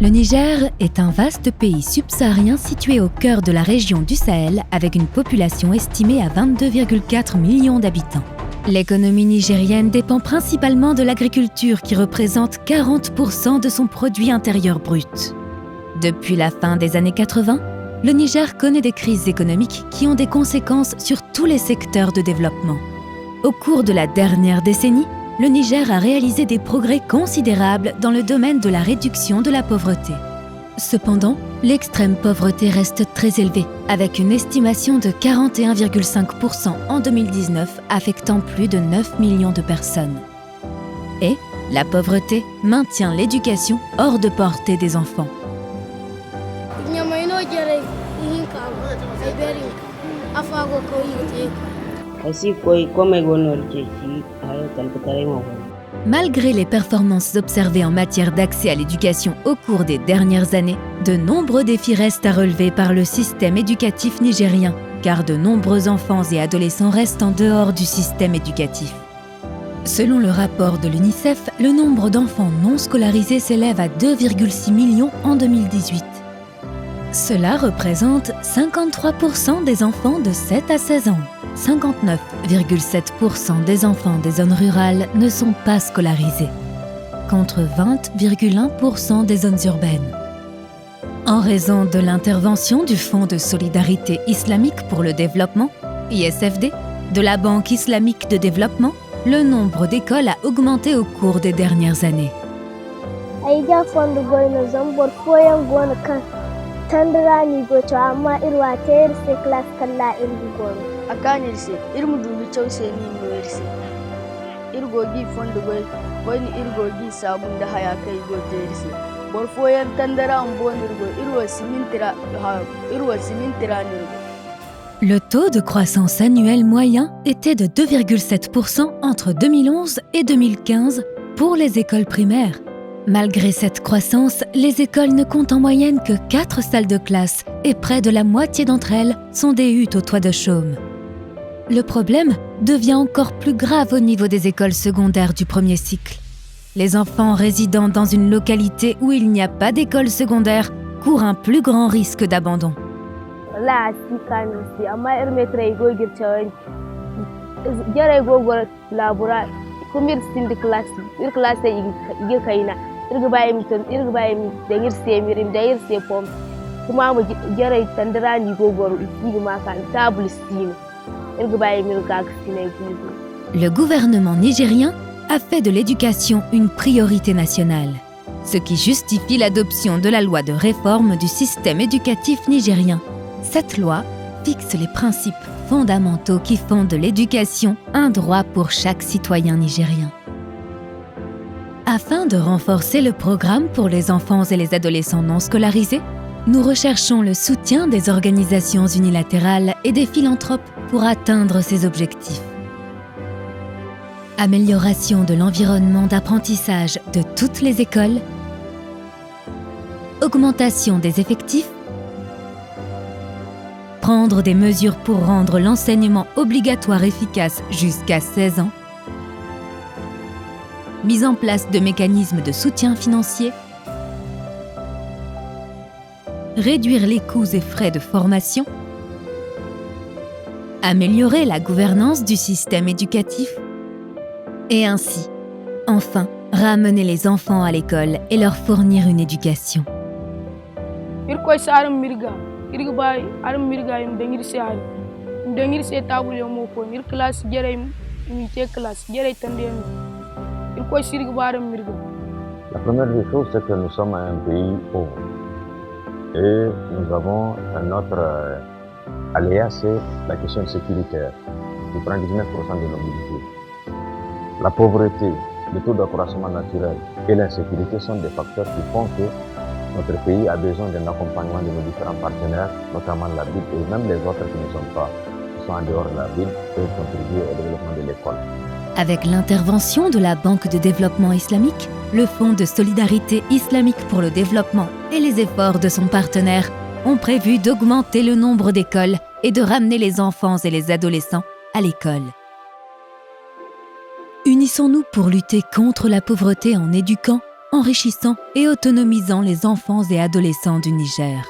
Le Niger est un vaste pays subsaharien situé au cœur de la région du Sahel avec une population estimée à 22,4 millions d'habitants. L'économie nigérienne dépend principalement de l'agriculture qui représente 40% de son produit intérieur brut. Depuis la fin des années 80, le Niger connaît des crises économiques qui ont des conséquences sur tous les secteurs de développement. Au cours de la dernière décennie, le Niger a réalisé des progrès considérables dans le domaine de la réduction de la pauvreté. Cependant, l'extrême pauvreté reste très élevée, avec une estimation de 41,5% en 2019 affectant plus de 9 millions de personnes. Et la pauvreté maintient l'éducation hors de portée des enfants. Malgré les performances observées en matière d'accès à l'éducation au cours des dernières années, de nombreux défis restent à relever par le système éducatif nigérien, car de nombreux enfants et adolescents restent en dehors du système éducatif. Selon le rapport de l'UNICEF, le nombre d'enfants non scolarisés s'élève à 2,6 millions en 2018. Cela représente 53% des enfants de 7 à 16 ans. 59,7% des enfants des zones rurales ne sont pas scolarisés, contre 20,1% des zones urbaines. En raison de l'intervention du Fonds de solidarité islamique pour le développement, ISFD, de la Banque islamique de développement, le nombre d'écoles a augmenté au cours des dernières années. Akanirse irmu dubi chause ni noirse irgogi fondo goy wani irgogi sabun da haya kai goterse borfoyar tandara ambonirgo irwa simintira nirgo. Le taux de croissance annuel moyen était de 2,7% entre 2011 et 2015 pour les écoles primaires. Malgré cette croissance, les écoles ne comptent en moyenne que 4 salles de classe et près de la moitié d'entre elles sont des huttes au toit de chaume. Le problème devient encore plus grave au niveau des écoles secondaires du premier cycle. Les enfants résidant dans une localité où il n'y a pas d'école secondaire courent un plus grand risque d'abandon. Le gouvernement nigérien a fait de l'éducation une priorité nationale, ce qui justifie l'adoption de la loi de réforme du système éducatif nigérien. Cette loi fixe les principes fondamentaux qui font de l'éducation un droit pour chaque citoyen nigérien. Afin de renforcer le programme pour les enfants et les adolescents non scolarisés, nous recherchons le soutien des organisations unilatérales et des philanthropes pour atteindre ces objectifs. Amélioration de l'environnement d'apprentissage de toutes les écoles, augmentation des effectifs, prendre des mesures pour rendre l'enseignement obligatoire efficace jusqu'à 16 ans, mise en place de mécanismes de soutien financier, réduire les coûts et frais de formation, améliorer la gouvernance du système éducatif et ainsi, enfin, ramener les enfants à l'école et leur fournir une éducation. La première des choses, c'est que nous sommes un pays pauvre. Et nous avons un autre aléa, c'est la question sécuritaire, qui prend 19% de nos budgets. La pauvreté, le taux d'accroissement naturel et l'insécurité sont des facteurs qui font que notre pays a besoin d'un accompagnement de nos différents partenaires, notamment la ville et même les autres qui ne sont en dehors de la ville, peuvent contribuer au développement de l'école. Avec l'intervention de la Banque de développement islamique, le Fonds de solidarité islamique pour le développement et les efforts de son partenaire ont prévu d'augmenter le nombre d'écoles et de ramener les enfants et les adolescents à l'école. Unissons-nous pour lutter contre la pauvreté en éduquant, enrichissant et autonomisant les enfants et adolescents du Niger.